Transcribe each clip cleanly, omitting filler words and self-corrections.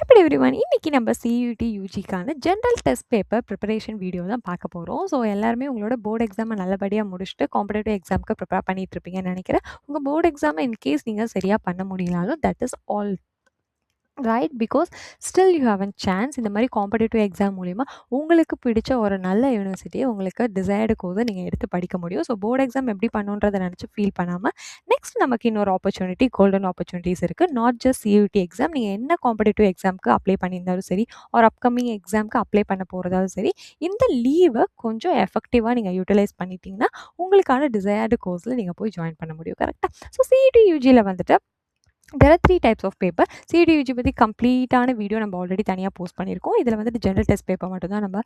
எப்படி எவ்ரிவன் இன்னைக்கு நம்ம சியூடி யூஜிக்கான general test paper preparation video தான் பார்க்க போகிறோம். ஸோ எல்லாருமே உங்களோட போர்டு எக்ஸாமை நல்லபடியாக முடிச்சுட்டு காம்படேட்டிவ் எக்ஸாமுக்கு ப்ரிப்பேர் பண்ணிட்டு இருப்பீங்கன்னு நினைக்கிறேன். உங்கள் போர்டு எக்ஸாமை இன்கேஸ் நீங்கள் சரியாக பண்ண முடியலாலும் that is all right, because still you have an chance. இந்த மாதிரி காம்படேட்டிவ் எக்ஸாம் மூலிமா உங்களுக்கு பிடிச்ச ஒரு நல்ல யூனிவர்சிட்டியை உங்களுக்கு டிசைர்டு கோர்ஸை நீங்கள் எடுத்து படிக்க முடியும். ஸோ போர்டு எக்ஸாம் எப்படி பண்ணுன்றதை நினச்சி ஃபீல் பண்ணாமல் நெக்ஸ்ட் நமக்கு இன்னொரு ஆப்பர்ச்சுனிட்டி, கோல்டன் ஆப்பர்ச்சுனிட்டிஸ் இருக்குது. நாட் ஜஸ்ட் சியூடி எக்ஸாம், நீங்கள் என்ன காம்படேட்டிவ் எக்ஸாமுக்கு அப்ளை பண்ணியிருந்தாலும் சரி, ஒரு அப்கமிங் எக்ஸாமுக்கு அப்ளை பண்ண போகிறதாலும் சரி, இந்த லீவை கொஞ்சம் எஃபெக்டிவாக நீங்கள் யூட்டிலைஸ் பண்ணிட்டீங்கன்னா உங்களுக்கான டிசைர்டு கோர்ஸில் நீங்கள் போய் ஜாயின் பண்ண முடியும். கரெக்டாக? ஸோ சியூடி யூஜியில் வந்துட்டு there are 3 types of paper. CDUG பற்றி கம்ப்ளீட்டான வீடியோ நம்ம ஆல்ரெடி தனியாக போஸ்ட் பண்ணியிருக்கோம். இதில் வந்துட்டு ஜென்ரல் டெஸ்ட் பேப்பர் மட்டும் தான் நம்ம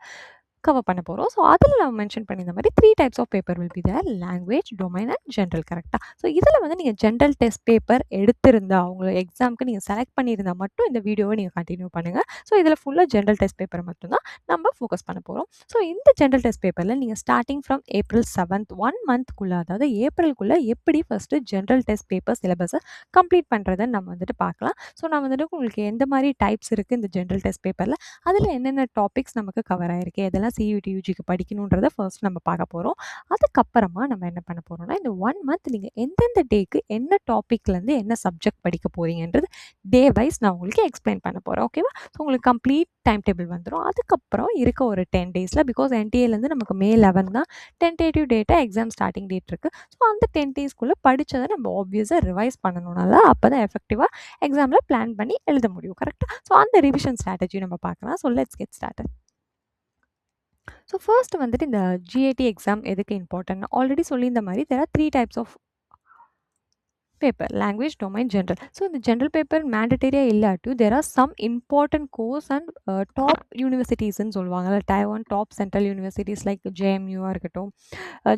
கவர் பண்ண போகிறோம். ஸோ அதில் நம்ம மென்ஷன் பண்ணியிருந்த மாதிரி 3 types of paper will be there: language, domain and general. கரெக்டாக? ஸோ இதில் வந்து நீங்கள் ஜென்ரல் டெஸ்ட் பேப்பர் எடுத்திருந்தா உங்களை எக்ஸாமுக்கு நீங்கள் செலக்ட் பண்ணியிருந்தால் மட்டும் இந்த வீடியோவை நீங்கள் கண்டினியூ பண்ணுங்கள். ஸோ இதில் ஃபுல்லாக ஜென்ரல் டெஸ்ட் பேப்பரை மட்டும்தான் நம்ம ஃபோக்கஸ் பண்ண போகிறோம். ஸோ இந்த ஜென்ரல் டெஸ்ட் பேப்பரில் நீங்கள் ஸ்டார்டிங் ஃப்ரம் April 7th 1 மந்த்க்குள்ளே, அதாவது ஏப்ரலுக்குள்ளே எப்படி ஃபஸ்ட்டு ஜென்ரல் டெஸ்ட் பேப்பர் சிலபஸை கம்ப்ளீட் பண்ணுறதுன்னு நம்ம வந்துட்டு பார்க்கலாம். ஸோ நான் வந்துட்டு உங்களுக்கு எந்த மாதிரி டைப்ஸ் இருக்குது இந்த ஜென்ரல் டெஸ்ட் பேப்பரில், அதில் என்னென்ன டாபிக்ஸ் நமக்கு கவர் ஆகிருக்கு, எதெல்லாம் சியூடி யூஜிக்கு படிக்கணுன்றதை ஃபர்ஸ்ட் நம்ம பார்க்க போகிறோம். அதுக்கப்புறமா நம்ம என்ன பண்ண போகிறோம்னா, இந்த 1 மந்த் நீங்கள் எந்தெந்த டேக்கு என்ன டாப்பிக்லேருந்து என்ன சப்ஜெக்ட் படிக்க போகிறீங்கன்றது டே வைஸ் நான் உங்களுக்கு எக்ஸ்பிளைன் பண்ண போகிறேன். ஓகேவா? ஸோ உங்களுக்கு கம்ப்ளீட் டைம் டேபிள் வந்துடும். அதுக்கப்புறம் இருக்க ஒரு 10 டேஸில், பிகாஸ் என்டிஏலேருந்து நமக்கு May 11 தான் டென்டேட்டிவ் டேட்டாக எக்ஸாம் ஸ்டார்டிங் டேட் இருக்குது. ஸோ அந்த 10 டேஸ்க்குள்ளே படித்ததை நம்ம ஆப்வியஸாக ரிவைஸ் பண்ணணும்னால அப்போ தான் எஃபெக்டிவாக எக்ஸாமில் பிளான் பண்ணி எழுத முடியும். கரெக்டாக? ஸோ அந்த ரிவிஷன் ஸ்ட்ராட்டஜி நம்ம பார்க்கலாம். So let's get started. So first வந்துட்டு இந்த GAT எக்ஸாம் எதுக்கு இம்பார்ட்டன்ட் ஆல்ரெடி சொல்லியிருந்த மாதிரி there are 3 types of paper: language, domain, general. So இந்த ஜென்ரல் பேப்பர் மேண்டட்டரியாக இல்லாட்டி there are some important course and top யூனிவர்சிட்டிஸ்ன்னு சொல்லுவாங்கல்ல, டைவான் டாப் சென்ட்ரல் யூனிவர்சிட்டிஸ் லைக் JMUவாக இருக்கட்டும்,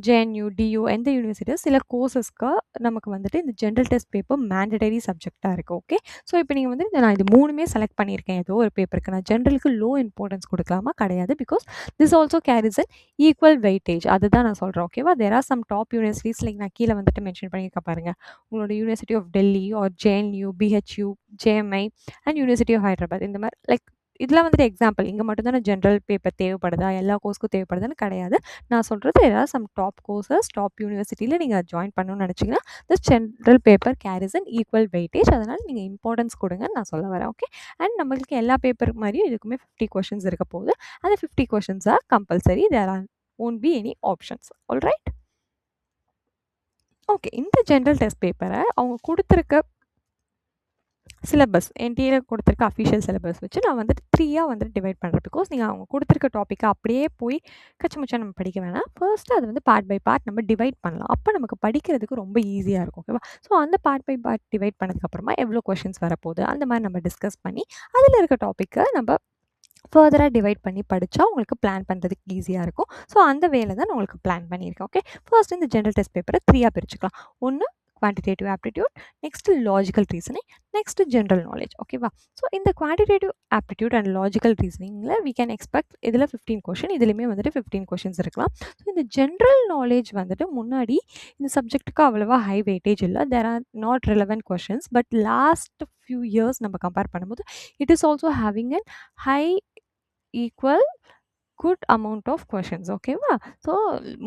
JNU, DU, எந்த யூனிவர்சிட்டிஸ் சில கோர்சஸ்க்கு நமக்கு வந்துட்டு இந்த ஜென்ரல் டெஸ்ட் பேப்பர் மேண்டட்டரி சப்ஜெக்டாக இருக்குது. ஓகே, ஸோ இப்போ நீங்கள் வந்து நான் இது 3மே செலக்ட் பண்ணியிருக்கேன் ஏதோ ஒரு பேப்பருக்கு, நான் ஜென்ரலுக்கு லோ இம்பார்ட்டன்ஸ் கொடுக்கலாமா? கிடையாது, because this also carries an equal weightage. அதுதான் நான் சொல்கிறேன். ஓகேவா? There are some top universities like நான் கீழே வந்துட்டு மென்ஷன் பண்ணியிருக்க பாருங்கள், உங்களோட university of Delhi or JNU, BHU, JMI and university of Hyderabad. இந்த மாதிரி லைக் இதெல்லாம் வந்துட்டு எக்ஸாம்பிள். இங்கே மட்டும்தானே ஜென்ரல் பேப்பர் தேவைப்படுதா, எல்லா கோர்ஸ்க்கும் தேவைப்படுதுன்னு கிடையாது. நான் சொல்கிறது ஏதாவது சம் டாப் கோர்சஸ் டாப் யூனிவர்சிட்டியில் நீங்கள் ஜாயின் பண்ணணும்னு நினச்சிங்கன்னா this general paper carries an equal weightage. அதனால் நீங்கள் இம்பார்ட்டன்ஸ் கொடுங்கன்னு நான் சொல்ல வரேன். ஓகே, அண்ட் நம்மளுக்கு எல்லா பேப்பர் மாதிரியும் இதுக்குமே 50 கொஷின்ஸ் இருக்க போகுது. அந்த 50 questions are compulsory. There are won't be any options. All right? Okay, இந்த ஜென்ரல் டெஸ்ட் பேப்பரை அவங்க கொடுத்துருக்க சிலபஸ், என்டிஏல கொடுத்துருக்க அஃபிஷியல் சிலபஸ் வச்சு நான் வந்துட்டு 3ஆக வந்துட்டு டிவைட் பண்ணுறேன். பிகாஸ் நீங்கள் அவங்க கொடுத்துருக்க டாப்பிக்கை அப்படியே போய் கச்சமுச்சா நம்ம படிக்க வேணாம். ஃபர்ஸ்ட்டு அது வந்து பார்ட் பை பார்ட் நம்ம டிவைட் பண்ணலாம். அப்போ நமக்கு படிக்கிறதுக்கு ரொம்ப ஈஸியாக இருக்கும். ஓகேவா? ஸோ அந்த பார்ட் பை பார்ட் டிவைட் பண்ணதுக்கப்புறமா எவ்வளோ கொஷின்ஸ் வரப்போகுது அந்த மாதிரி நம்ம டிஸ்கஸ் பண்ணி அதில் இருக்க டாப்பிக்கை நம்ம ஃபர்தராக டிவைட் பண்ணி படித்தா உங்களுக்கு பிளான் பண்ணுறதுக்கு ஈஸியாக இருக்கும். ஸோ அந்த வேலை தான் நான் உங்களுக்கு பிளான் பண்ணியிருக்கேன். ஓகே, ஃபர்ஸ்ட் இந்த ஜென்ரல் டெஸ்ட் பேப்பரை 3ஆக பிரிச்சுக்கலாம். ஒன்று quantitative aptitude, next logical reasoning, next general knowledge. ஓகேவா? ஸோ இந்த குவான்டிடேட்டிவ் ஆப்டிடியூட் அண்ட் லாஜிக்கல் ரீசனிங்கில் வி கேன் எக்ஸ்பெக்ட் இதில் 15 கொஷின், இதுலேயுமே வந்துட்டு 15 கொஷின்ஸ் இருக்கலாம். ஸோ இந்த ஜென்ரல் நாலேஜ் வந்துட்டு முன்னாடி இந்த சப்ஜெக்ட்டுக்கு அவ்வளோவா ஹை வெயிட்டேஜ் இல்லை. There are not relevant questions, but last few years நம்ம கம்பேர் பண்ணும்போது it is also having an high equal good amount of questions. ஓகேவா? ஸோ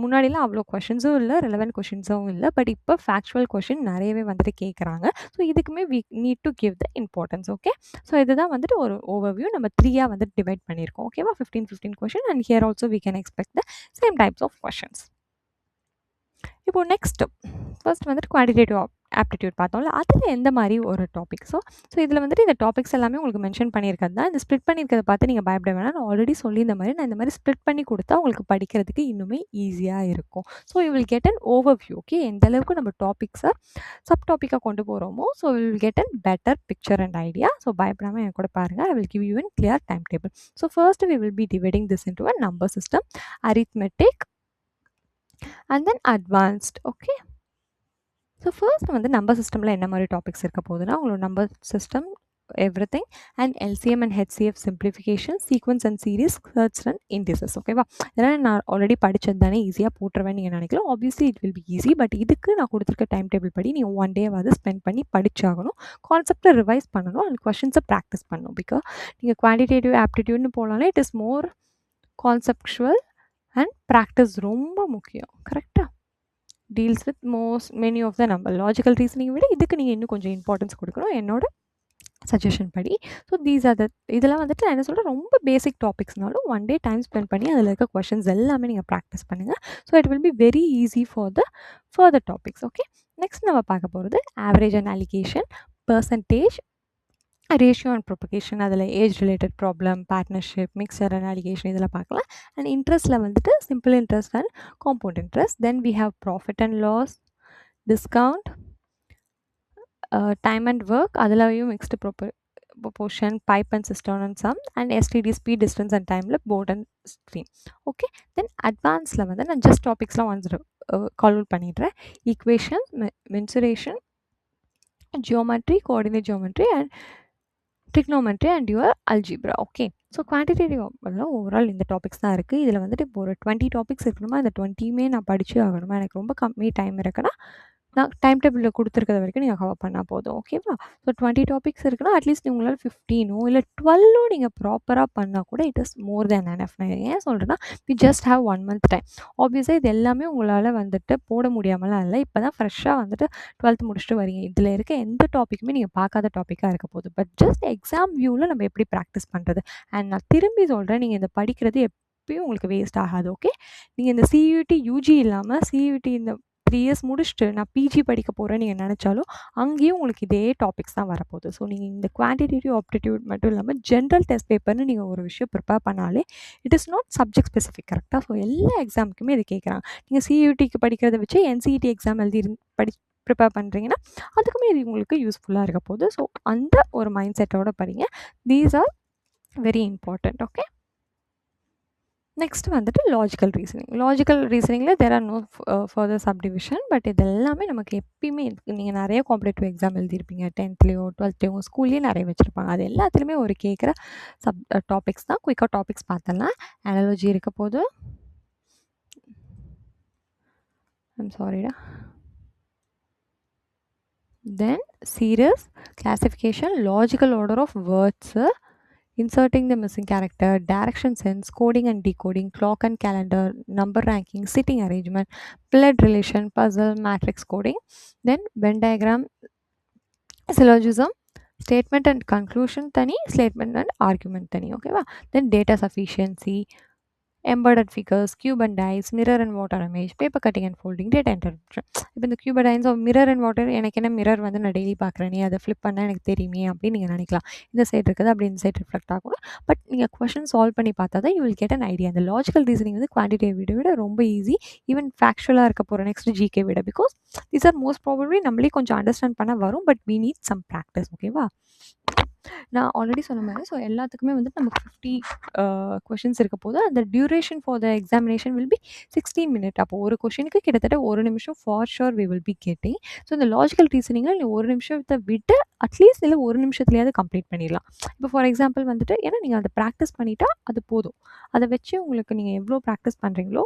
முன்னாடிலாம் அவ்வளோ கொஷின்ஸும் இல்லை, ரெலவென்ட் கொஷின்ஸும் இல்லை, பட் இப்போ ஃபேக்சுவல் கொஷின் நிறையவே வந்துட்டு கேட்குறாங்க. ஸோ இதுக்குமே we need to give the importance. Okay, so இதுதான் வந்துட்டு ஒரு ஓவர்வியூ. நம்ம 3ஆக வந்துட்டு டிவைட் பண்ணியிருக்கோம். ஓகேவா? 15 question and here also we can expect the same types of questions. இப்போது நெக்ஸ்ட்டு ஃபர்ஸ்ட் வந்துட்டு குவான்டிடேட்டிவ் ஆப்டிடியூட் பார்த்தோம்ல, அதில் எந்த மாதிரி ஒரு டாபிக். ஸோ இதில் வந்துட்டு இந்த டாபிக்ஸ் எல்லாமே உங்களுக்கு மென்ஷன் பண்ணியிருக்கிறது தான். இந்த ஸ்ப்ளிட் பண்ணியிருக்கிறத பார்த்து நீங்கள் பயப்பட வேணாம். நான் ஆல்ரெடி சொல்லியிருந்த மாதிரி நான் இந்த மாதிரி ஸ்ப்ளிட் பண்ணி கொடுத்தா உங்களுக்கு படிக்கிறதுக்கு இன்னுமே ஈஸியாக இருக்கும். So you will get an overview. Okay, எந்த அளவுக்கு நம்ம டாபிக்ஸை சப் டாப்பிக்காக கொண்டு போகிறோமோ, so we will get an better picture and idea. So பயப்படாமல் என் கூட பாருங்கள். I will give you an clear time table. So first we will be dividing this into a number system, arithmetic and then advanced. Okay, so first வந்து number சிஸ்டமில் என்ன மாதிரி டாபிக்ஸ் இருக்க போகுதுன்னா, உங்களோட number system everything, and LCM and HCF simplification, sequence and series, search and indices. ஓகேவா, இதெல்லாம் நான் ஆல்ரெடி படித்தது தானே, ஈஸியாக போட்டுருவேன் நீங்கள் நினைக்கலாம். Obviously it will be easy, but இதுக்கு நான் கொடுத்துருக்க டைம் டேபிள் படி நீங்கள் 1 டேவாவது ஸ்பெண்ட் பண்ணி படிச்சாகணும். கான்செப்டை ரிவைஸ் பண்ணணும் அண்ட் கொஷின்ஸை ப்ராக்டிஸ் பண்ணணும். பிகாஸ் நீங்கள் குவான்டிடேட்டிவ் ஆப்டிடியூட்னு போனாலே it is more conceptual and practice ரொம்ப முக்கியம். கரெக்டாக deals with many of the number. Logical reasoning விட இதுக்கு நீங்கள் இன்னும் கொஞ்சம் இம்பார்ட்டன்ஸ் கொடுக்கணும் என்னோட சஜஷன் படி. ஸோ தீஸ் ஆர் த இதெல்லாம் வந்துட்டு நான் என்ன சொல்கிறேன், ரொம்ப பேசிக் டாபிக்ஸ்னாலும் 1 டே டைம் ஸ்பெண்ட் பண்ணி அதில் இருக்க கொஷின்ஸ் எல்லாமே நீங்கள் ப்ராக்டிஸ் பண்ணுங்கள். So it will be very easy for the further topics. Okay, next நம்ம பார்க்க போகிறது average and alligation, percentage, ratio and proportion, அதில் age related problem, partnership, mixture and alligation இதெல்லாம் பார்க்கலாம். அண்ட் இன்ட்ரெஸ்ட்டில் வந்துட்டு simple interest and compound interest. Then we have profit and loss, discount, time and work, அதுலேயும் mixed proportion, pipe and cistern and sum, and STD speed, distance and time, boat and stream. Okay, then advanced level then just topics la once call out பண்ணிடுறேன். Equation, mensuration, geometry, coordinate geometry and trigonometry and your algebra. Okay, so quantitative overall இந்த topics தான் இருக்குது. இதில் வந்துட்டு இப்போ ஒரு 20 topics இருக்கணுமா, இந்த 20யுமே நான் படிச்சே ஆகணுமா, எனக்கு ரொம்ப கம்மி டைம் இருக்குன்னா நான் டைம் டேபிளில் கொடுத்துருக்கத வரைக்கும் நீங்கள் கவர் பண்ணால் போதும். ஓகேவா, ஸோ 20 டாபிக்ஸ் இருக்குன்னா அட்லீஸ்ட் உங்களால் 15 இல்லை 12 நீங்கள் ப்ராப்பராக பண்ணால் கூட it is more than enough. நான் ஏன் சொல்கிறேன்னா, we just have 1 month time. ஆப்வியஸாக இது எல்லாமே உங்களால் வந்துட்டு போட முடியாமலாம் இல்லை. இப்போ தான் ஃப்ரெஷ்ஷாக வந்துட்டு 12th முடிச்சுட்டு வரீங்க. இதில் இருக்க எந்த டாப்பிக்குமே நீங்கள் பார்க்காத டாப்பிக்காக இருக்க போகுது. பட் ஜஸ்ட் எக்ஸாம் வியூவில் நம்ம எப்படி ப்ராக்டிஸ் பண்ணுறது. அண்ட் நான் திரும்பி சொல்கிறேன், நீங்கள் இந்த படிக்கிறது எப்பயும் உங்களுக்கு வேஸ்ட் ஆகாது. ஓகே, நீங்கள் இந்த CUT UG இல்லாமல் CUT இந்த 3 years முடிச்சுட்டு நான் PG படிக்க போகிறேன்னு நீங்கள் நினச்சாலும் அங்கேயும் உங்களுக்கு இதே டாபிக்ஸ் தான் வரப்போகுது. ஸோ நீங்கள் இந்த குவான்டிடேட்டிவ் ஆப்டிடியூட் மட்டும் இல்லாமல் ஜென்ரல் டெஸ்ட் பேப்பர்னு நீங்கள் ஒரு விஷயம் ப்ரிப்பேர் பண்ணாலே it is not subject specific. கரெக்டாக, ஸோ எல்லா எக்ஸாமுக்குமே இது கேட்குறாங்க. நீங்கள் CUTக்கு படிக்கிறத வச்சு NCET எக்ஸாம் எழுதி ப்ரிப்பேர் பண்ணுறீங்கன்னா அதுக்குமே இது உங்களுக்கு யூஸ்ஃபுல்லாக இருக்க போகுது. ஸோ அந்த ஒரு மைண்ட் செட்டோட படிங்க. These are very important. Okay, next வந்துட்டு லாஜிக்கல் ரீசனிங். லாஜிக்கல் ரீசனிங்கில் there are no further subdivision. But இது எல்லாமே நமக்கு எப்பயுமே இருக்குது. நீங்கள் நிறைய காம்படேட்டிவ் எக்ஸாம் எழுதியிருப்பீங்க, 10th-லையோ 12th-லையோ ஸ்கூல்லேயே நிறைய வச்சுருப்பாங்க. அது எல்லாத்துலேயுமே ஒரு கேட்குற டாபிக்ஸ் தான். குயிக்காக டாபிக்ஸ் பார்த்தலாம். அனாலஜி இருக்க போது, ஐம் சாரிடா. Then series, classification, logical order of words, inserting the missing character, direction sense, coding and decoding, clock and calendar, number ranking, sitting arrangement, blood relation, puzzle, matrix coding, then Venn diagram, syllogism, statement and conclusion tani, statement and argument tani. Okay va, then data sufficiency, embedded figures, cube and dice, mirror and water image, paper cutting and folding, data interpretation. இப்போ இந்த cube and dice of mirror and water, எனக்கு என்ன mirror வந்து நான் daily பார்க்குறேனே, அதை flip பண்ணால் எனக்கு தெரியுமே அப்படின்னு நீங்கள் நினைக்கலாம். இந்த சைடு இருக்குது அப்படி இந்த சைடு ரிஃப்ளெக்ட் ஆகும். பட் நீங்கள் கொஷின் சால்வ் பண்ணி பார்த்தா தான் you will get an idea. அந்த லாஜிக்கல் ரீசனிங் வந்து குவான்டிடேட்டிவ் விட ரொம்ப ஈஸி. ஈவன் ஃபேக்சுவலாக இருக்க போகிற நெக்ஸ்ட் GK விட. Because these are most probably நம்மளே கொஞ்சம் அண்டர்ஸ்டாண்ட் பண்ண வரும். But we need some practice. ஓகேவா, நான் ஆல்ரெடி சொன்ன மாதிரி ஸோ எல்லாத்துக்குமே வந்து நம்ம 50 கொஷின்ஸ் இருக்க போது அந்த duration for the examination will be 16 minutes. அப்போ ஒரு கொஷினுக்கு கிட்டத்தட்ட 1 நிமிஷம் for sure we will be getting. So இந்த லாஜிக்கல் ரீசனிங்கில் நீ 1 நிமிஷத்தை விட்டு அட்லீஸ்ட் இல்லை 1 நிமிஷத்துலையாவது கம்ப்ளீட் பண்ணிடலாம். இப்போ ஃபார் எக்ஸாம்பிள் வந்துட்டு ஏன்னா நீங்கள் அதை ப்ராக்டிஸ் பண்ணிட்டா அது போதும். அதை வச்சு உங்களுக்கு நீங்கள் எவ்வளோ ப்ராக்டிஸ் பண்ணுறீங்களோ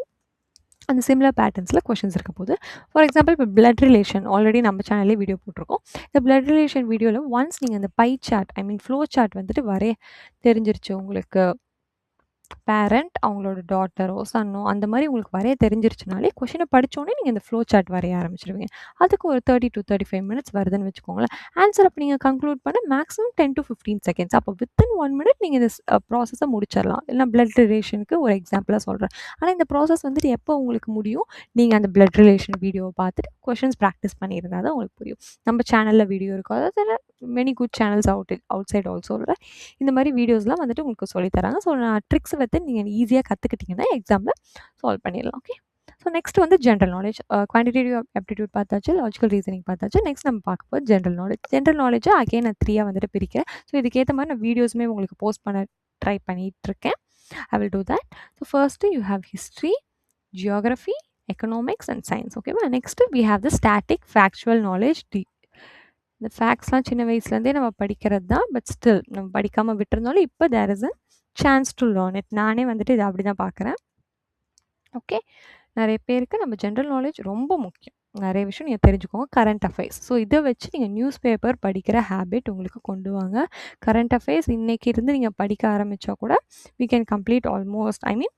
அந்த சிமிலர் பேட்டர்ன்ஸில் கொஷின்ஸ் இருக்க போது. ஃபார் எக்ஸாம்பிள் இப்போ பிளட் ரிலேஷன் ஆல்ரெடி நம்ம சேனல்லே வீடியோ போட்டிருக்கோம். இந்த பிளட் ரிலேஷன் வீடியோவில் ஒன்ஸ் நீங்கள் அந்த பை சார்ட் ஃப்ளோ சார்ட் வந்துட்டு வரைய தெரிஞ்சிருச்சு உங்களுக்கு, பேரண்ட் அவங்களோட டாட்டரோ சன்னோ அந்த மாதிரி உங்களுக்கு வரைய தெரிஞ்சிருச்சுனாலே கொஷினை படித்தோடனே நீங்கள் இந்த ஃப்ளோ சார்ட் வரைய ஆரம்பிச்சிடுவீங்க. அதுக்கு ஒரு 30 to 35 minutes வருதுன்னு வச்சுக்கோங்களேன். ஆன்சர் அப்போ நீங்கள் கன்க்ளூட் பண்ண மேக்ஸிமம் 10 to 15 seconds. அப்போ வித்தின் 1 minute நீங்கள் இந்த ப்ராசஸை முடிச்சிடலாம். இல்லை பிளட் ரிலேஷனுக்கு ஒரு எக்ஸாம்பிளாக சொல்கிறேன். ஆனால் இந்த ப்ராசஸ் வந்துட்டு எப்போ உங்களுக்கு முடியும், நீங்கள் அந்த பிளட் ரிலேஷன் வீடியோவை பார்த்துட்டு கொஷின்ஸ் ப்ராக்டிஸ் பண்ணியிருந்தால் தான் உங்களுக்கு புரியும். நம்ம சேனலில் வீடியோ இருக்கும், அதாவது many good channels outside also இந்த மாதிரி வீடியோஸ்லாம் வந்துட்டு உங்களுக்கு சொல்லித்தராங்க. ஸோ நான் ட்ரிக்ஸ் வந்து நீங்கள் ஈஸியாக கற்றுக்கிட்டிங்கன்னா எக்ஸாமில் சால்வ் பண்ணிடலாம். ஓகே, ஸோ நெக்ஸ்ட் வந்து ஜென்ரல் நாலேஜ். குவான்டிடேட்டிவ் ஆப்டிடியூட் பார்த்தாச்சு, லாஜிக்கல் ரீசனிங் பார்த்தாச்சு. நெக்ஸ்ட் நம்ம பார்க்க போது ஜென்ரல் நாலேஜ். ஜென்ரல் நாலேஜை அகைன் நான் 3 வந்துட்டு பிரிக்கிறேன். ஸோ இதுக்கேற்ற மாதிரி நான் வீடியோஸுமே உங்களுக்கு போஸ்ட் பண்ண ட்ரை பண்ணிகிட்ருக்கேன். I will do that. So first you have history, geography, economics and science. ஓகேவா, next we have the static factual knowledge, இந்த ஃபேக்ட்ஸ்லாம் சின்ன வயசுலேருந்தே நம்ம படிக்கிறது தான். பட் ஸ்டில் நம்ம படிக்காமல் விட்டுருந்தாலும் இப்போ there is a chance to learn it. நானே வந்துட்டு இதை அப்படி தான் பார்க்குறேன். ஓகே, நிறைய பேருக்கு நம்ம ஜென்ரல் நாலேஜ் ரொம்ப முக்கியம். நிறைய விஷயம் நீங்கள் தெரிஞ்சுக்கோங்க. கரண்ட் அஃபேர்ஸ், ஸோ இதை வச்சு நீங்கள் நியூஸ் பேப்பர் படிக்கிற ஹேபிட் உங்களுக்கு கொண்டு வாங்க. கரண்ட் அஃபேர்ஸ் இன்றைக்கி இருந்து நீங்கள் படிக்க ஆரம்பித்தா கூட வி கேன் கம்ப்ளீட் ஆல்மோஸ்ட், ஐ மீன்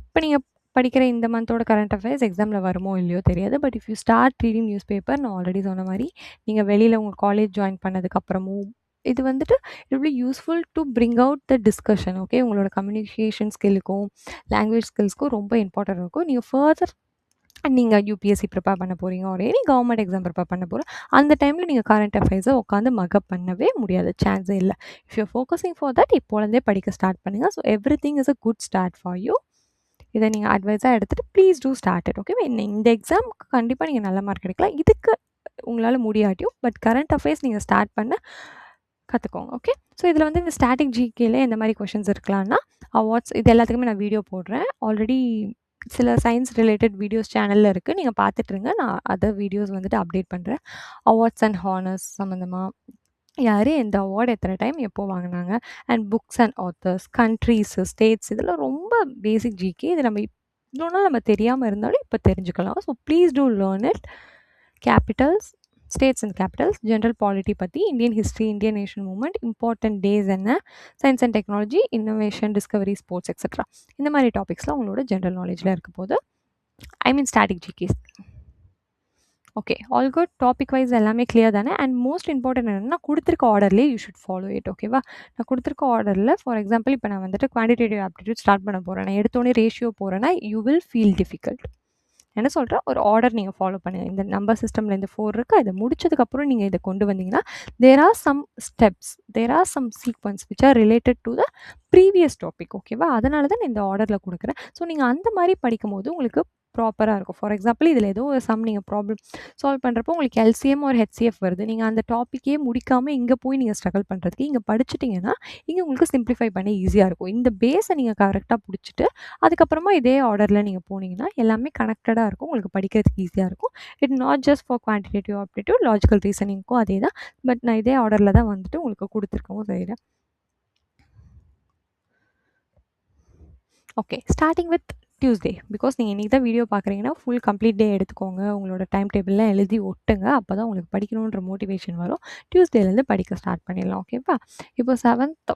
இப்போ நீங்கள் படிக்கிற இந்த மந்தோட கரண்ட் அஃபேர்ஸ் எக்ஸாமில் வருமோ இல்லையோ தெரியாது. But if you start reading news paper, நான் ஆல்ரெடி சொன்ன மாதிரி நீங்கள் வெளியில் உங்கள் காலேஜ் ஜாயின் பண்ணதுக்கப்புறமும் இது வந்துட்டு it will useful to bring out the discussion. Okay, உங்களோட கம்யூனிகேஷன் ஸ்கில்லுக்கும் லாங்குவேஜ் ஸ்கில்ஸ்க்கும் ரொம்ப இம்பார்ட்டன்ட் இருக்கும். நீங்கள் ஃபர்தர் நீங்கள் யூபிஎஸ்சி ப்ரிப்பேர் பண்ண போகிறீங்க, ஒரு எனி கவர்மெண்ட் எக்ஸாம் ப்ரிப்பேர் பண்ண போகிறோம், அந்த டைமில் நீங்கள் கரண்ட் அஃபேர்ஸை உட்காந்து மக்கப் பண்ணவே முடியாது, சான்ஸே இல்லை. If you focusing for that இப்போலேருந்தே படிக்க ஸ்டார்ட் பண்ணுங்கள். So everything is a good start for you. இதை நீங்கள் அட்வைஸாக எடுத்துகிட்டு please do start it. Okay, இந்த எக்ஸாமுக்கு கண்டிப்பாக நீங்கள் நல்ல மார்க் எடுக்கலாம். இதுக்கு உங்களால் முடியாட்டியும் பட் கரண்ட் அஃபேர்ஸ் நீங்கள் ஸ்டார்ட் பண்ண கற்றுக்கோங்க. ஓகே, ஸோ இதில் வந்து இந்த ஸ்டாட்டிக் ஜிகேல எந்த மாதிரி கொஷின்ஸ் இருக்கலாம்னா அவார்ட்ஸ், இது எல்லாத்துக்குமே நான் வீடியோ போடுறேன். ஆல்ரெடி சில சயின்ஸ் ரிலேட்டட் வீடியோஸ் சேனலில் இருக்குது, நீங்கள் பார்த்துட்ருங்க. நான் அதர் வீடியோஸ் வந்துட்டு அப்டேட் பண்ணுறேன். அவார்ட்ஸ் அண்ட் ஹானர்ஸ் சம்மந்தமாக யார் எந்த அவார்டு எத்தனை டைம் எப்போ வாங்கினாங்க, and books and authors, countries, states, இதெல்லாம் ரொம்ப பேசிக் ஜிகே. இது நம்ம இவ்வளோ நாள் நம்ம தெரியாமல் இருந்தாலும் இப்போ தெரிஞ்சுக்கலாம். So please do learn it. Capitals, states and capitals, general polity பற்றி, Indian history, Indian nation movement, important days என்ன, science and technology, innovation, discovery, sports etcetera, இந்த மாதிரி டாபிக்ஸ்லாம் உங்களோட ஜென்ரல் நாலேஜில் இருக்க போது. I mean static GKs. Okay, all good. Topic wise எல்லாமே கிளியர் தானே? அண்ட் மோஸ்ட் இம்பார்ட்டன்ட் என்னென்னா கொடுத்துருக்க ஆர்டர்லேயே யூ ஷுட் ஃபாலோ இட். ஓகேவா, நான் கொடுத்துருக்க ஆர்டரில் ஃபார் எக்ஸாம்பிள் இப்போ நான் வந்துட்டு குவான்டிடேட்டிவ் ஆப்டிடியூட் ஸ்டார்ட் பண்ண போகிறேன், நான் எடுத்தோடனே ரேஷியோ போகிறேன்னா யூ வில் ஃபீல் டிஃபிகல்ட். என்ன சொல்கிறேன், ஒரு ஆர்டர் நீங்கள் ஃபாலோ பண்ணுங்கள். இந்த நம்பர் சிஸ்டமில் இந்த 4 இருக்குது, இதை முடிச்சதுக்கப்புறம் நீங்கள் இதை கொண்டு வந்தீங்கன்னா there are some steps, there are some sequence which are related to the previous topic. ஓகேவா, அதனால தான் நான் இந்த ஆர்டரில் கொடுக்குறேன். ஸோ நீங்கள் அந்த மாதிரி படிக்கும் போது உங்களுக்கு ப்ராப்பராக இருக்கும். ஃபார் எக்ஸாம்பிள் இதில் ஏதோ ஒரு சம் நீங்கள் ப்ராப்ளம் சால்வ் பண்ணுறப்போ உங்களுக்கு எல்சிஎம் ஒரு ஹெச்சிஎஃப் வருது, நீங்கள் அந்த டாப்பிக்கே முடிக்காமல் இங்கே போய் நீங்கள் ஸ்ட்ரகிள் பண்ணுறதுக்கு இங்கே படிச்சிட்டிங்கன்னா இங்கே உங்களுக்கு சிம்பிளிஃபை பண்ண ஈஸியாக இருக்கும். இந்த பேஸை நீங்கள் கரெக்டாக பிடிச்சிட்டு அதுக்கப்புறமா இதே ஆர்டரில் நீங்கள் போனீங்கன்னா எல்லாமே கனெக்டடாக இருக்கும், உங்களுக்கு படிக்கிறதுக்கு ஈஸியாக இருக்கும். It not just for quantitative aptitude, logical ரீசனிங்க்கும் அதே தான். பட் நான் இதே ஆர்டரில் தான் வந்துட்டு உங்களுக்கு கொடுத்துருக்கவும் செய்கிறேன். Okay, starting with Tuesday, because நீங்கள் இன்றைக்கி தான் வீடியோ பார்க்குறீங்கன்னா ஃபுல் கம்ப்ளீட் டே எடுத்துக்கோங்க, உங்களோட டைம் டேபிள்லாம் எழுதி ஒட்டுங்க, அப்போ தான் உங்களுக்கு படிக்கணுன்ற மோட்டிவேஷன் வரும். டியூஸ்டேலேருந்து படிக்க ஸ்டார்ட் பண்ணிடலாம். ஓகேவா, இப்போ 7th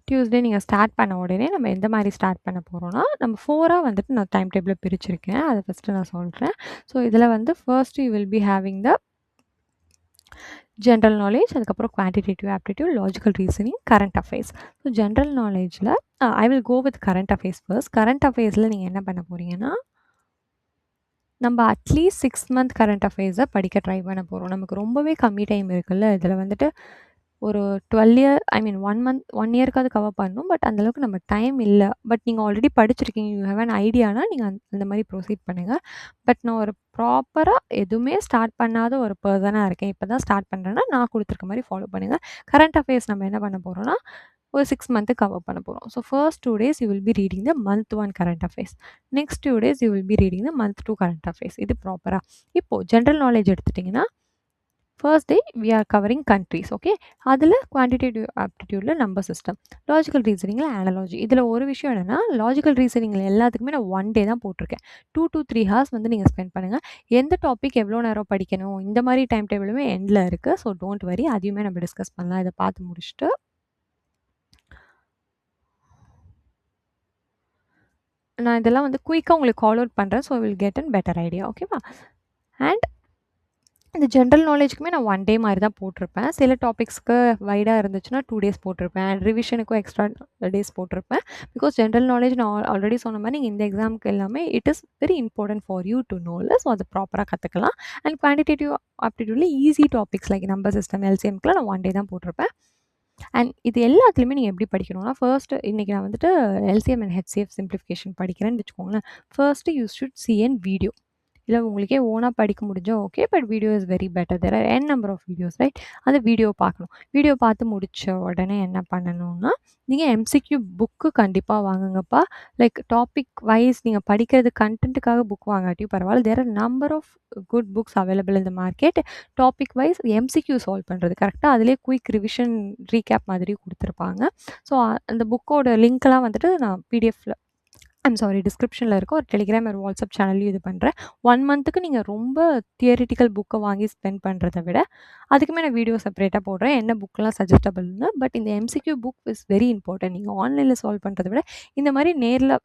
டியூஸ்டே நீங்கள் ஸ்டார்ட் பண்ண உடனே நம்ம எந்த மாதிரி ஸ்டார்ட் பண்ண போகிறோன்னா, நம்ம 4ஆக வந்துட்டு நான் டைம் டேபிளை பிரிச்சுருக்கேன், அதை ஃபஸ்ட்டு நான் சொல்கிறேன். ஸோ இதில் வந்து first you will be having the general knowledge, அதுக்கப்புறம் quantitative aptitude, logical reasoning, current affairs. So general நாலேஜில் I will go with current affairs first. Current அஃபேர்ஸில் நீங்கள் என்ன பண்ண போகிறீங்கன்னா, நம்ம அட்லீஸ்ட் 6 மந்த் கரண்ட் அஃபேர்ஸை படிக்க ட்ரை பண்ண போகிறோம். நமக்கு ரொம்பவே கம்மி டைம் இருக்குல்ல, இதில் வந்துட்டு ஒரு 12 இயர், ஐ மீன் 1 இயர்க்காவது கவர் பண்ணணும். பட் அந்தளவுக்கு நம்ம டைம் இல்லை. பட் நீங்கள் ஆல்ரெடி படிச்சிருக்கீங்க, யூ ஹேவ் அன் ஐடியானா நீங்கள் அந்த மாதிரி ப்ரொசீட் பண்ணுங்கள். பட் நான் ஒரு ப்ராப்பராக எதுவுமே ஸ்டார்ட் பண்ணாத ஒரு பர்சனாக இருக்கேன், இப்போ தான் ஸ்டார்ட் பண்ணுறேன்னா நான் கொடுத்துருக்க மாதிரி ஃபாலோ பண்ணுங்கள். கரண்ட் அஃபேர்ஸ் நம்ம என்ன பண்ண போகிறோன்னா ஒரு 6 மந்த்து கவர் பண்ண போகிறோம். So first 2 days you will be reading the month 1 current affairs, next 2 days you will be reading the month 2 current affairs. இது ப்ராப்பராக. இப்போது ஜென்ரல் நாலேஜ் எடுத்துட்டிங்கன்னா first day we are covering countries. Okay, அதில் quantitative ஆப்டிடியூடில் number system, logical ரீசனிங்கில் analogy. இதில் ஒரு விஷயம் என்னென்னா, லாஜிக்கல் ரீசனிங்கில் எல்லாத்துக்குமே நான் 1 day தான் போட்டிருக்கேன். 2 to 3 hours வந்து நீங்கள் ஸ்பெண்ட் பண்ணுங்கள். எந்த டாபிக் எவ்வளோ நேரம் படிக்கணும், இந்த மாதிரி டைம் டேபிளுமே எண்டில் இருக்குது. ஸோ டோன்ட் வரி, அதையுமே நம்ம டிஸ்கஸ் பண்ணலாம். இதை பார்த்து முடிச்சுட்டு நான் இதெல்லாம் வந்து குயிக்காக உங்களுக்கு கால் அவுட் பண்ணுறேன். So will get an better idea. ஓகேவா, அண்ட் இந்த ஜென்ரல் நாலேஜுக்குமே நான் 1 day மாதிரி தான் போட்டிருப்பேன். சில டாபிக்ஸ்க்கு வைடாக இருந்துச்சுன்னா 2 days போட்டிருப்பேன், ரிவிஷனுக்கும் எக்ஸ்ட்ரா டேஸ் போட்டிருப்பேன். பிகாஸ் ஜென்ரல் நாலேஜ் நான் ஆல்ரெடி சொன்ன மாதிரி நீங்கள் இந்த எக்ஸாமுக்கு எல்லாமே it is very important for you to know. So அதை ப்ராப்பராக கற்றுக்கலாம். அண்ட் குவான்டிடேட்டிவ் ஆப்டிடியூடில் easy topics like number system, எல்சிஎம்க்குலாம் நான் 1 day தான் போட்டிருப்பேன். அண்ட் இது எல்லாத்துலேயுமே நீங்கள் எப்படி படிக்கணும்னா, ஃபர்ஸ்ட்டு இன்றைக்கி நான் வந்துட்டு எல்சிஎம் அண்ட் ஹெச்சிஎஃப் சிம்பிளிஃபிகேஷன் படிக்கிறேன்னு வச்சுக்கோங்களேன். First you should see an video. இல்லை உங்களுக்கே ஓனாக படிக்க முடிஞ்சா okay, but video is very better. There are an number of videos, right? அந்த வீடியோ பார்க்கணும். வீடியோ பார்த்து முடித்த உடனே என்ன பண்ணணும்னா, நீங்கள் எம்சிக்யூ புக்கு கண்டிப்பாக வாங்குங்கப்பா. லைக் டாபிக் வைஸ் நீங்கள் படிக்கிறது கண்டென்ட்டுக்காக புக் வாங்காட்டியும் பரவாயில்ல. There are number of good books available in the market. Topic wise MCQ solve பண்ணுறது கரெக்டாக அதிலே குயிக் ரிவிஷன் ரீகேப் மாதிரி கொடுத்துருப்பாங்க. ஸோ அந்த புக்கோட லிங்க்லாம் வந்துட்டு நான் பிடிஎஃப்ல டிஸ்கிரிப்ஷனில் இருக்க ஒரு டெலிகிராம் ஒரு வாட்ஸ்அப் சேனல்லையும் இது பண்ணுறேன். 1 மந்த்துக்கு நீங்கள் ரொம்ப தியரிட்டிக்கல் புக்கை வாங்கி ஸ்பெண்ட் பண்ணுறத விட அதுக்குமே நான் வீடியோ செப்பரேட்டாக போடுறேன், என்ன புக்கெலாம் சஜஸ்டபிள்னு. பட் இந்த MCQ book is very important. நீங்கள் ஆன்லைனில் சால்வ் பண்ணுறத விட இந்த மாதிரி நேரில்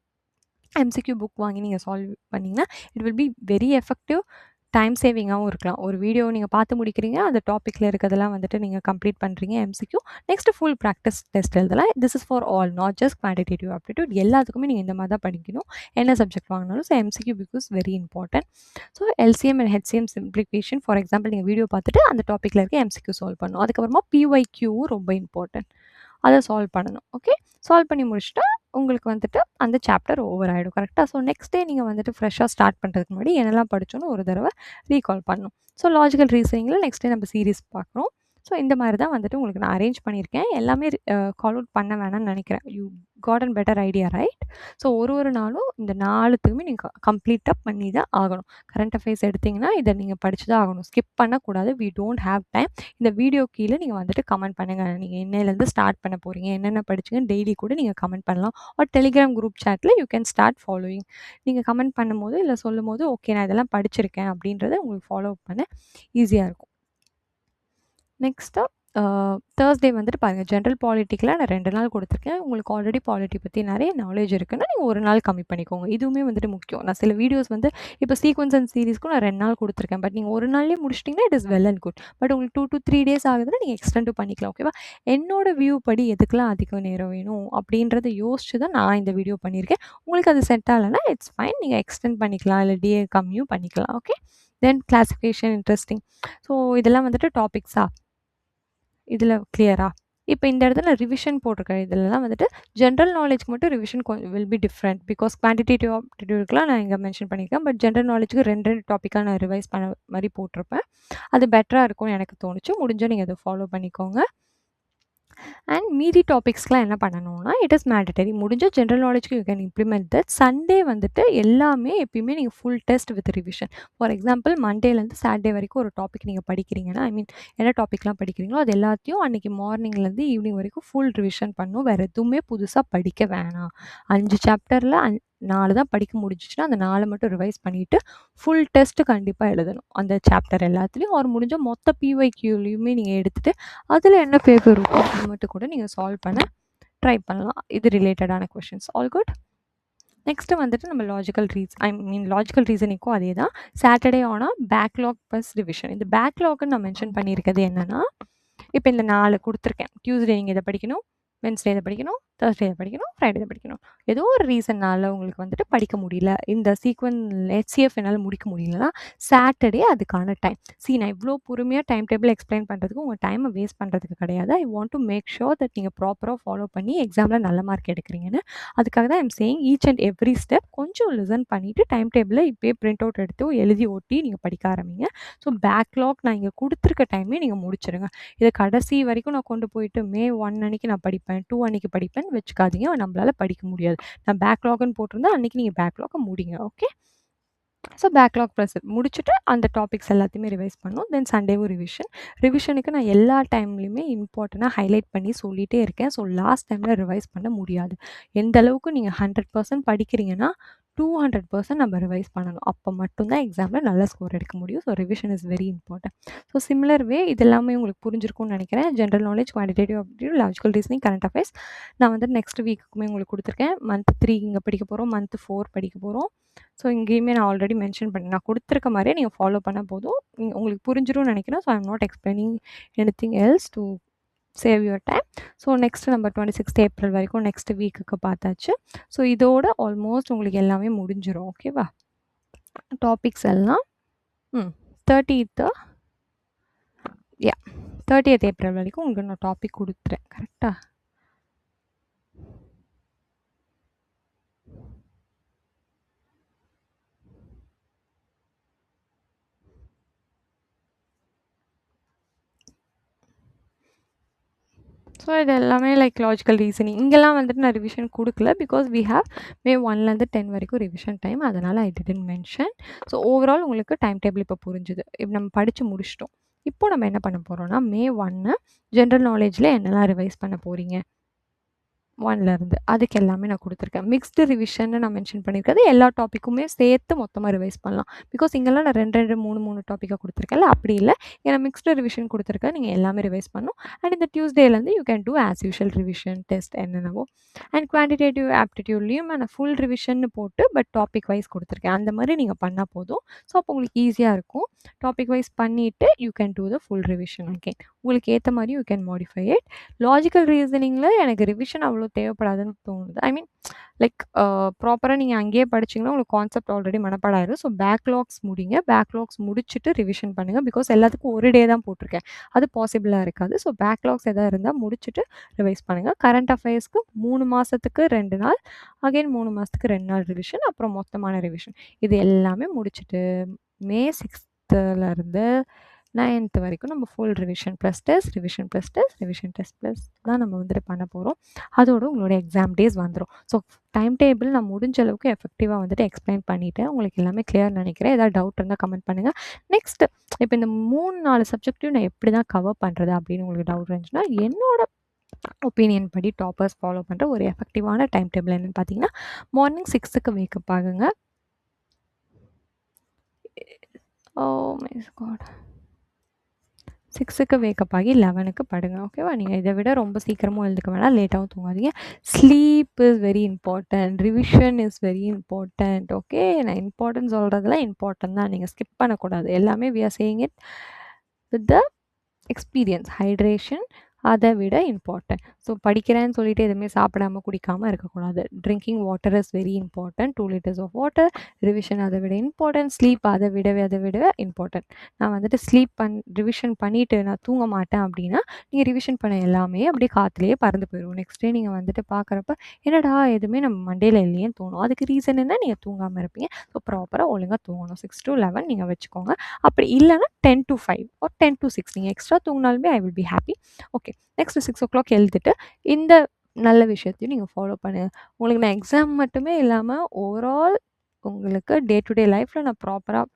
எம்சிக்யூ புக் வாங்கி நீங்கள் சால்வ் பண்ணிங்கன்னா it will be very effective. Time சேவிங்காகவும் இருக்கலாம். ஒரு வீடியோ நீங்கள் பார்த்து முடிக்கிறீங்க, அந்த டாப்பிக்கில் இருக்கிறதெல்லாம் வந்துட்டு நீங்கள் கம்ப்ளீட் பண்ணுறீங்க MCQ. Next full practice test எழுதலாம். This is for all, not just quantitative aptitude. எல்லாத்துக்குமே நீங்கள் இந்த மாதிரி தான் படிக்கணும், என்ன சப்ஜெக்ட் வாங்கினாலும். So MCQ because very important. So LCM and HCM simplification, for example நீங்கள் வீடியோ பார்த்துட்டு அந்த டாப்பிக்கில் இருக்க எம்சிக்யூ சால்வ் பண்ணணும். அதுக்கப்புறமா பிஒய்க்யூவும் ரொம்ப இம்பார்ட்டன்ட், அதை சால்வ் பண்ணணும். ஓகே, சால்வ் பண்ணி முடிச்சுட்டா உங்களுக்கு வந்துட்டு அந்த சாப்டர் ஓவர் ஆகிடும். கரெக்டாக? ஸோ நெக்ஸ்ட் டே நீங்கள் வந்துட்டு ஃப்ரெஷ்ஷாக ஸ்டார்ட் பண்ணுறதுக்கு முன்னாடி என்னெல்லாம் படித்தோன்னு ஒரு தடவை ரீகால் பண்ணணும். ஸோ லாஜிக்கல் ரீசனிங்கில் நெக்ஸ்ட் டே நம்ம சீரீஸ் பார்க்குறோம். ஸோ இந்த மாதிரி தான் வந்துட்டு உங்களுக்கு நான் அரேஞ்ச் பண்ணியிருக்கேன். எல்லாமே கால் அவுட் பண்ண வேணாம்னு நினைக்கிறேன். You got and better idea, right? So ஒரு நாளும் இந்த 4த்துக்குமே நீங்கள் கம்ப்ளீட்டாக பண்ணி தான் ஆகணும். கரண்ட் அஃபேர்ஸ் எடுத்திங்கன்னா இதை நீங்கள் படித்து தான் ஆகணும், ஸ்கிப் பண்ணக்கூடாது. We don't have time. இந்த வீடியோ கீழே நீங்கள் வந்துட்டு கமெண்ட் பண்ணுங்கள், நீங்கள் இன்னையிலேருந்து ஸ்டார்ட் பண்ண போகிறீங்க, என்னென்ன படிச்சுங்கன்னு டெய்லி கூட நீங்கள் கமெண்ட் பண்ணலாம். ஒரு டெலிகிராம் குரூப் சேட்டில் யூ கேன் ஸ்டார்ட் ஃபாலோயிங். நீங்கள் கமெண்ட் பண்ணும்போது இல்லை சொல்லும் போது ஓகே நான் இதெல்லாம் படிச்சிருக்கேன் அப்படின்றத உங்களுக்கு ஃபாலோ பண்ண ஈஸியாக இருக்கும். நெக்ஸ்ட்டு தேர்ஸ்டே வந்துட்டு பாருங்கள், ஜென்ரல் பாலிட்டிக்கில் நான் 2 நாள் கொடுத்துருக்கேன். உங்களுக்கு ஆல்ரெடி பாலிட்டி பற்றி நிறைய நாலேஜ் இருக்குன்னா நீங்கள் ஒரு நாள் கம்மி பண்ணிக்கோங்க. இதுவுமே வந்துட்டு முக்கியம். நான் சில வீடியோஸ் வந்து இப்போ சீக்வன்ஸ் அண்ட் சீரீஸ்க்கும் நான் 2 நாள் கொடுத்துருக்கேன். பட் நீங்கள் ஒரு நாள்லேயே முடிச்சிட்டிங்கன்னா it is well and good. But உங்களுக்கு 2 to 3 டேஸ் ஆகுதுன்னா நீங்கள் எக்ஸ்டெண்டும் பண்ணிக்கலாம். ஓகேவா? என்னோட வியூ படி எதுக்கெலாம் அதிக நேரம் வேணும் அப்படின்றத யோசிச்சு தான் நான் இந்த வீடியோ பண்ணியிருக்கேன். உங்களுக்கு அது செட் ஆகலைன்னா இட்ஸ் ஃபைன், நீங்கள் எக்ஸ்டெண்ட் பண்ணிக்கலாம், இல்லை டிஏ கம்மியும் பண்ணிக்கலாம். ஓகே, தென் கிளாசிஃபிகேஷன் இன்ட்ரெஸ்டிங். ஸோ இதெல்லாம் வந்துட்டு டாபிக்ஸா இதில் கிளியரா? இப்போ இந்த இடத்துல ரிவிஷன் போட்டிருக்கேன். இதிலலாம் வந்துட்டு ஜென்ரல் நாலேஜ்க்கு மட்டும் revision will be different because quantitative ஆப்டிடியூட்லாம் நான் இங்கே மென்ஷன் பண்ணியிருக்கேன். பட் ஜென்ரல் நாலேஜுக்கு 2 டாப்பிக்காக நான் ரிவைஸ் பண்ண மாதிரி போட்டிருப்பேன். அது பெட்டராக இருக்கும்னு எனக்கு தோணுச்சு. முடிஞ்சால் நீங்கள் அதை ஃபாலோ பண்ணிக்கோங்க. அண்ட் மீதி டாபிக்ஸ்லாம் என்ன பண்ணணும்னா இட் இஸ் மேண்டட்டரி. முடிஞ்ச ஜென்ரல் நாலேஜ்க்கு you can implement that. Sunday வந்துட்டு எல்லாமே எப்பயுமே நீங்கள் full test with revision. For example மண்டேலேருந்து சாட்டர்டே வரைக்கும் ஒரு டாபிக் நீங்கள் படிக்கிறீங்கன்னா, ஐ மீன் என்ன டாப்பிக்லாம் படிக்கிறீங்களோ அது எல்லாத்தையும் அன்றைக்கி மார்னிங்லேருந்து ஈவினிங் வரைக்கும் ஃபுல் ரிவிஷன் பண்ணணும். வேறு எதுவுமே புதுசாக படிக்க வேணாம். 5 சாப்டரில் 4 தான் படிக்க முடிஞ்சிச்சுன்னா அந்த 4 மட்டும் ரிவைஸ் பண்ணிவிட்டு ஃபுல் டெஸ்ட்டு கண்டிப்பாக எழுதணும் அந்த சாப்டர் எல்லாத்துலேயும். ஒரு முடிஞ்ச மொத்த பிஒய்க்யூலையுமே நீங்கள் எடுத்துகிட்டு அதில் என்ன பேப்பர் இருக்கோ அது மட்டும் கூட நீங்கள் சால்வ் பண்ண ட்ரை பண்ணலாம். இது ரிலேட்டடான கொஷின்ஸ். All good. நெக்ஸ்ட்டு வந்துட்டு நம்ம லாஜிக்கல் ரீசனிங்க்கும் அதே தான். சாட்டர்டே ஆனால் பேக்லாக் ப்ளஸ் ரிவிஷன். இந்த பேக்லாக்னு நான் மென்ஷன் பண்ணியிருக்கிறது என்னென்னா, இப்போ இந்த 4 கொடுத்துருக்கேன். டியூஸ்டே நீங்கள் இதை படிக்கணும், வென்ஸ்டே இதை படிக்கணும், தேர்ஸ்டே இதை படிக்கணும், ஃப்ரைடே இதை படிக்கணும். ஏதோ ஒரு ரீசன்னால் உங்களுக்கு வந்துட்டு படிக்க முடியல, இந்த HCF என்னால் முடிக்க முடியலன்னா சாட்டர்டே அதுக்கான டைம். நான் இவ்வளோ பொறுமையாக டைம் டேபிள் எக்ஸ்பிளைன் பண்ணுறதுக்கு உங்கள் டைமை வேஸ்ட் பண்ணுறதுக்கு கிடையாது. I want to make sure that நீங்கள் ப்ராப்பராக ஃபாலோ பண்ணி எக்ஸாமில் நல்ல மார்க் எடுக்கிறீங்கன்னு. அதுக்காக தான் I'm saying each and every step கொஞ்சம் லிசன் பண்ணிவிட்டு டைம் டேபிளை இப்போயே பிரிண்ட் அவுட் எடுத்து எழுதி ஒட்டி நீங்கள் படிக்க ஆரம்பிங்க. ஸோ பேக்லாக் நான் இங்கே கொடுத்துருக்க டைமே நீங்கள் முடிச்சிருங்க. இதை கடைசி வரைக்கும் நான் கொண்டு போயிட்டு May 1 அன்றைக்கி நான் படிப்பேன், 2 அன்றைக்கி படிப்பேன் வச்சுக்காதீங்க. நம்மளால் படிக்க முடியாது. நான் பேக்லாக்னு போட்டிருந்தேன், அன்றைக்கி நீங்கள் பேக்லாக்கை முடிங்க. ஓகே, ஸோ பேக்லாக் ப்ளஸ் முடிச்சுட்டு அந்த டாபிக்ஸ் எல்லாத்தையுமே ரிவைஸ் பண்ணணும். தென் சண்டேவும் ரிவிஷனுக்கு நான் எல்லா டைம்லையுமே இம்பார்ட்டண்ட்டாக ஹைலைட் பண்ணி சொல்லிகிட்டே இருக்கேன். ஸோ லாஸ்ட் டைமில் ரிவைஸ் பண்ண முடியாது. எந்த அளவுக்கு நீங்கள் 100% படிக்கிறீங்கன்னா 200% நம்ம ரிவைஸ் பண்ணணும். அப்போ மட்டும்தான் எக்ஸாமில் நல்ல ஸ்கோர் எடுக்க முடியும். So revision is very important. So similar வே இது எல்லாமே உங்களுக்கு புரிஞ்சிருக்கும்னு நினைக்கிறேன். General knowledge, quantitative aptitude, logical reasoning, current affairs நான் வந்து நெக்ஸ்ட் வீக்குமே உங்களுக்கு கொடுத்துருக்கேன். மந்த் 3 இங்கே படிக்க போகிறோம், மந்த் 4 படிக்க போகிறோம். ஸோ இங்கேயுமே நான் ஆல்ரெடி மென்ஷன் பண்ணேன், நான் கொடுத்துருக்க மாதிரியே நீங்கள் ஃபாலோ பண்ண போதும் உங்களுக்கு புரிஞ்சிரும்னு நினைக்கிறேன். So I'm not explaining anything else to save your time. So next நம்ம 26th ஏப்ரல் வரைக்கும் நெக்ஸ்ட் வீக்குக்கு பார்த்தாச்சு. ஸோ இதோட ஆல்மோஸ்ட் உங்களுக்கு எல்லாமே முடிஞ்சிடும். ஓகேவா? டாபிக்ஸ் எல்லாம் 30th ஏப்ரல் வரைக்கும் உங்களுக்கு நான் டாபிக் கொடுத்துறேன். கரெக்டாக? ஸோ இது எல்லாமே லைக் லாஜிக்கல் ரீசனிங். இங்கெல்லாம் வந்துட்டு நான் ரிவிஷன் கொடுக்கல. பிகாஸ் வி ஹேவ் மே 1லேருந்து 10 வரைக்கும் ரிவிஷன் டைம். அதனால் I didn't mention. So overall உங்களுக்கு டைம் டேபிள் இப்போ புரிஞ்சுது. இப்போ நம்ம படித்து முடிச்சிட்டோம். இப்போ நம்ம என்ன பண்ண போகிறோம்னா, மே 1 ஜென்ரல் நாலேஜில் என்னெல்லாம் ரிவைஸ் பண்ண போகிறீங்க 1லேருந்து அதுக்கு எல்லாமே நான் கொடுத்துருக்கேன். மிக்ஸ்டு ரிவிஷன்னு நான் மென்ஷன் பண்ணியிருக்கிறது எல்லா டாப்பிக்குமே சேர்த்து மொத்தமாக ரிவைஸ் பண்ணலாம். பிகாஸ் இங்கெல்லாம் நான் 2 3 டாப்பிக்காக கொடுத்துருக்கேன்ல, அப்படி இல்லை. ஏன்னா மிக்ஸ்டு ரிவிஷன் கொடுத்துருக்கேன், நீங்கள் எல்லாமே ரிவைஸ் பண்ணணும். அண்ட் இந்த டியூஸ்டேலேருந்து you can do as usual revision test என்னென்னவோ. அண்ட் குவான்டிடேட்டிவ் ஆப்டிடியூட்லேயும் நான் ஃபுல் ரிவிஷன்னு போட்டு பட் டாபிக் வைஸ் கொடுத்துருக்கேன். அந்த மாதிரி நீங்கள் பண்ணால் போதும். ஸோ அப்போ உங்களுக்கு ஈஸியாக இருக்கும். டாபிக் வைஸ் பண்ணிவிட்டு you can do the full revision again. உங்களுக்கு ஏற்ற மாதிரி you can modify it. Logical ரீசனிங்கில் எனக்கு ரிவிஷன் அவ்வளோ தேவைப்படாதுன்னு தோணுது. ஐ மீன் லைக் ப்ராப்பராக நீங்கள் அங்கேயே படிச்சிங்கன்னா உங்களுக்கு கான்செப்ட் ஆல்ரெடி மனப்பாடம் ஆயிரும். ஸோ பேக்லாக்ஸ் முடிங்க. பேக்லாக்ஸ் முடிச்சுட்டு ரிவிஷன் பண்ணுங்கள். பிகாஸ் எல்லாத்துக்கும் ஒரு டே தான் போட்டிருக்கேன், அது பாசிபிளாக இருக்காது. ஸோ பேக்லாக்ஸ் எதாவது இருந்தால் முடிச்சுட்டு ரிவைஸ் பண்ணுங்கள். கரண்ட் அஃபேர்ஸ்க்கு 3 மாதத்துக்கு 2 நாள், அகெயின் 3 மாதத்துக்கு 2 நாள் ரிவிஷன், அப்புறம் மொத்தமான ரிவிஷன். இது எல்லாமே முடிச்சுட்டு மே 6லேருந்து 9th வரைக்கும் நம்ம full revision plus test, revision plus test, revision test plus தான் நம்ம வந்துட்டு பண்ண போகிறோம். அதோட உங்களோட எக்ஸாம் டேஸ் வந்துடும். ஸோ டைம் டேபிள் நான் முடிஞ்ச அளவுக்கு எஃபெக்டிவாக வந்துட்டு எக்ஸ்பிளைன் பண்ணிவிட்டேன். உங்களுக்கு எல்லாமே கிளியர் நினைக்கிறேன். ஏதாவது டவுட் இருந்தால் கமெண்ட் பண்ணுங்கள். நெக்ஸ்ட் இப்போ இந்த 3-4 சப்ஜெக்ட்டையும் நான் எப்படி தான் கவர் பண்ணுறது அப்படின்னு உங்களுக்கு டவுட் இருந்துச்சுன்னா, என்னோட ஒப்பீனியன் படி டாப்பர்ஸ் ஃபாலோ பண்ணுற ஒரு எஃபெக்டிவான டைம் டேபிள் என்னென்னு பார்த்தீங்கன்னா, மார்னிங் 6க்கு வேக்கப் ஆகுங்க. ஓ மை காட், 6க்கு வேக்கப் ஆகி 11க்கு படுங்க. ஓகேவா? நீங்கள் இதை விட ரொம்ப சீக்கிரமும் எழுதுக்க வேணாம், லேட்டாகவும் தூங்காதீங்க. Sleep is very important, revision is very important. Okay, நான் இம்பார்ட்டன்ட் சொல்கிறதுலாம் இம்பார்ட்டன்ட் தான், நீங்கள் ஸ்கிப் பண்ணக்கூடாது. எல்லாமே we are saying it with the experience. Hydration அதை விட இம்பார்ட்டன்ட். ஸோ படிக்கிறேன்னு சொல்லிட்டு எதுவுமே சாப்பிடாமல் குடிக்காமல் இருக்கக்கூடாது. Drinking water is very important. 2 liters of water. Revision அதை விட இம்பார்ட்டன்ட். ஸ்லீப் அதை விடவே இம்பார்ட்டன்ட். நான் வந்துட்டு ரிவிஷன் பண்ணிவிட்டு நான் தூங்க மாட்டேன் அப்படின்னா, நீங்கள் ரிவிஷன் பண்ண எல்லாமே அப்படியே காற்றுலேயே பறந்து போயிடும். நெக்ஸ்ட் டே நீங்கள் வந்துட்டு பார்க்குறப்ப என்னடா எதுவுமே நம்ம மண்டேல இல்லையேன்னு தோணும். அதுக்கு ரீசன் என்ன, நீங்கள் தூங்காமல் இருப்பீங்க. ஸோ ப்ராப்பராக ஒழுங்காக தூங்கணும். 6 to 11 நீங்கள் வச்சுக்கோங்க. அப்படி இல்லைன்னா 10 to 5 or 10 to 6 நீங்கள் எக்ஸ்ட்ரா தூங்கினாலுமே I will be happy. Okay, next 6 o'clock எழுதிட்டு இந்த நல்ல விஷயத்தையும் நீங்கள் ஃபாலோ பண்ணுங்கள். உங்களுக்கு நான் எக்ஸாம் மட்டுமே இல்லாமல் ஓவரால் உங்களுக்கு டே டு டே லைஃப்பில் நான் ப்ராப்பராக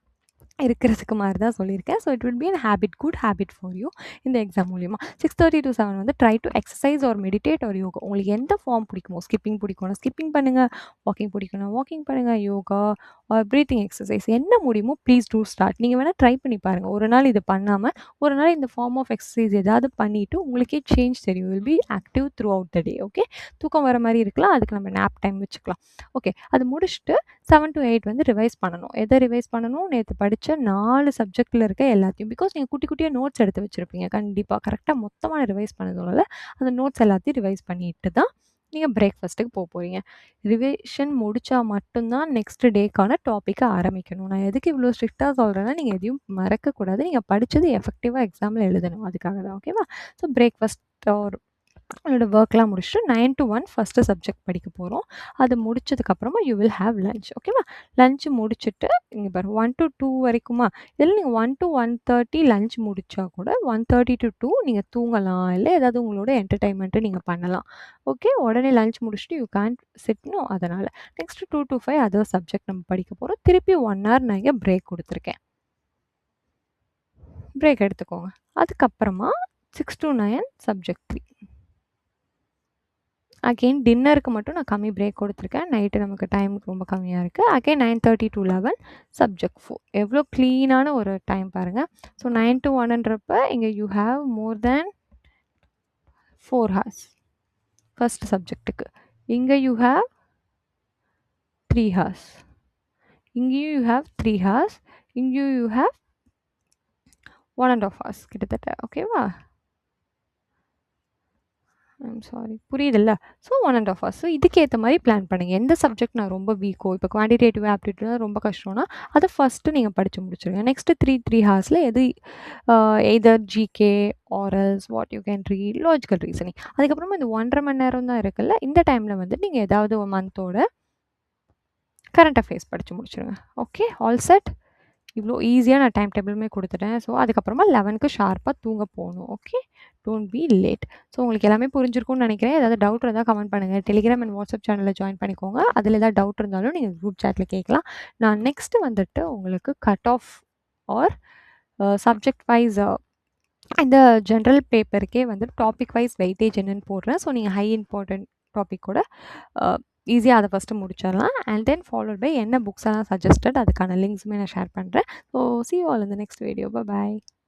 இருக்கிறதுக்கு மாதிரி தான் சொல்லியிருக்கேன். So it will be an habit, good habit for you இந்த எக்ஸாம் மூலிமா. 6:30 to 7 வந்து try to exercise or meditate or yoga. உங்களுக்கு எந்த ஃபார்ம் பிடிக்குமோ, ஸ்கிப்பிங் பிடிக்கும்னா ஸ்கிப்பிங் பண்ணுங்கள், வாக்கிங் பிடிக்கும்னா வாக்கிங் பண்ணுங்கள், யோகா ஆர் ப்ரீத்திங் எக்ஸசைஸ் என்ன முடியுமோ ப்ளீஸ் டூ ஸ்டார்ட். நீங்கள் வேணால் ட்ரை பண்ணி பாருங்கள். ஒரு நாள் இது பண்ணாமல் ஒரு நாள் இந்த ஃபார்ம் ஆஃப் எக்ஸசைஸ் ஏதாவது பண்ணிவிட்டு உங்களுக்கே சேஞ்ச் தெரியும். Will be active through out the day. Okay, தூக்கம் வர மாதிரி இருக்கலாம், அதுக்கு நம்ம நேப் டைம் வச்சுக்கலாம். ஓகே, அது முடிச்சுட்டு 7 to 8 வந்து ரிவைஸ் பண்ணணும். எதை ரிவைஸ் பண்ணணும், நேற்று படித்த 4 சப்ஜெக்டில் இருக்க எல்லாத்தையும். பிகாஸ் நீங்கள் குட்டி குட்டியாக நோட்ஸ் எடுத்து வச்சுருப்பீங்க. கண்டிப்பாக கரெக்டாக மொத்தமாக ரிவைஸ் பண்ணதுனால அந்த நோட்ஸ் எல்லாத்தையும் ரிவைஸ் பண்ணிட்டு தான் நீங்கள் பிரேக்ஃபாஸ்ட்டுக்கு போக போகிறீங்க. ரிவிஷன் முடித்தா மட்டும்தான் நெக்ஸ்ட் டேக்கான டாப்பிக்கை ஆரம்பிக்கணும். நான் எதுக்கு இவ்வளோ ஸ்ட்ரிக்டாக சொல்கிறேன்னா, நீங்கள் எதையும் மறக்கக்கூடாது. நீங்கள் படித்தது எஃபெக்டிவாக எக்ஸாமில் எழுதணும், அதுக்காக தான். ஓகேவா? ஸோ பிரேக்ஃபாஸ்ட் ஒரு உங்களோட ஒர்க்லாம் முடிச்சுட்டு 9 to 1 ஃபஸ்ட்டு சப்ஜெக்ட் படிக்க போகிறோம். அது முடிச்சதுக்கப்புறமா யூ வில் ஹேவ் லஞ்ச். ஓகேவா? லஞ்ச் முடிச்சுட்டு இங்கே பாருங்கள் 1 to 2 வரைக்குமா, இதில் நீங்கள் 1 to 1:30 லஞ்ச் முடித்தா கூட 1:30 to 2 நீங்கள் தூங்கலாம், இல்லை ஏதாவது உங்களோட என்டர்டைன்மெண்ட்டு நீங்கள் பண்ணலாம். ஓகே, உடனே லஞ்ச் முடிச்சுட்டு யூ கேன்ட் சிட்னும். அதனால் நெக்ஸ்ட்டு 2 to 5 அதர் சப்ஜெக்ட் நம்ம படிக்க போகிறோம். திருப்பி 1 hour நான் இங்கே பிரேக் கொடுத்துருக்கேன். பிரேக் எடுத்துக்கோங்க. அதுக்கப்புறமா 6 to 9 சப்ஜெக்ட் 3. அகெயின் டின்னருக்கு மட்டும் நான் கம்மி பிரேக் கொடுத்துருக்கேன். நைட்டு நமக்கு டைமுக்கு ரொம்ப கம்மியாக இருக்குது. Again 9:30 to 11 subject 4. எவ்வளோ க்ளீனான ஒரு டைம் பாருங்கள். ஸோ 9 to 1ன்றப்ப இங்கே you have more than 4 hours first சப்ஜெக்ட்டுக்கு. இங்கே யூ ஹாவ் 3 hours. இங்கேயும் யூ ஹாவ் 3 hours. இங்கேயும் யூ ஹாவ் 1.5 hours கிட்டத்தட்ட. ஓகேவா? ஐம் சாரி, புரியுதில்ல? So 1.5 hours. ஸோ இதுக்கேற்ற மாதிரி பிளான் பண்ணுங்கள். எந்த சப்ஜெக்ட் நான் ரொம்ப வீக்கோ, இப்போ குவான்டிடேட்டிவ் ஆப்டிடியூட் ரொம்ப கஷ்டம்னா அதை ஃபஸ்ட்டு நீங்கள் படித்து முடிச்சுருங்க. நெக்ஸ்ட்டு 3 hours எது either GK or else what you can read, logical reasoning. அதுக்கப்புறமா இந்த 1.5 மணி நேரம் தான் இருக்குல்ல, இந்த டைமில் வந்து நீங்கள் ஏதாவது ஒரு மந்தோட கரண்ட் அஃபேர்ஸ் படித்து முடிச்சுருங்க. Okay, all set. இவ்வளோ ஈஸியாக நான் டைம் டேபிளுமே கொடுத்துட்டேன். ஸோ அதுக்கப்புறமா 11க்கு ஷார்ப்பாக தூங்க போகணும். Okay, don't be late. So உங்களுக்கு எல்லாமே புரிஞ்சிருக்கும்னு நினைக்கிறேன். ஏதாவது டவுட் இருந்தால் கமெண்ட் பண்ணுங்கள். டெலிகிராம் அண்ட் வாட்ஸ்அப் சேனலில் ஜாயின் பண்ணிக்கோங்க. அதில் ஏதாவது டவுட் இருந்தாலும் நீங்கள் குரூப் சேட்டில் கேட்கலாம். நான் நெக்ஸ்ட்டு வந்துட்டு உங்களுக்கு cut off or subject wise இந்த ஜென்ரல் பேப்பருக்கே வந்து டாபிக் வைஸ் வெயிட்டேஜ் என்னென்னு போடுறேன். ஸோ நீங்கள் ஹை இம்பார்ட்டன்ட் டாபிக் கூட ஈஸியாக அதை ஃபஸ்ட்டு முடிச்சிடலாம். அண்ட் தென் ஃபாலோட் பை என்ன புக்ஸ் எல்லாம் சஜஸ்டட் அதுக்கான லிங்க்ஸுமே நான் ஷேர் பண்ணுறேன். So see you all in the next video. Bye bye.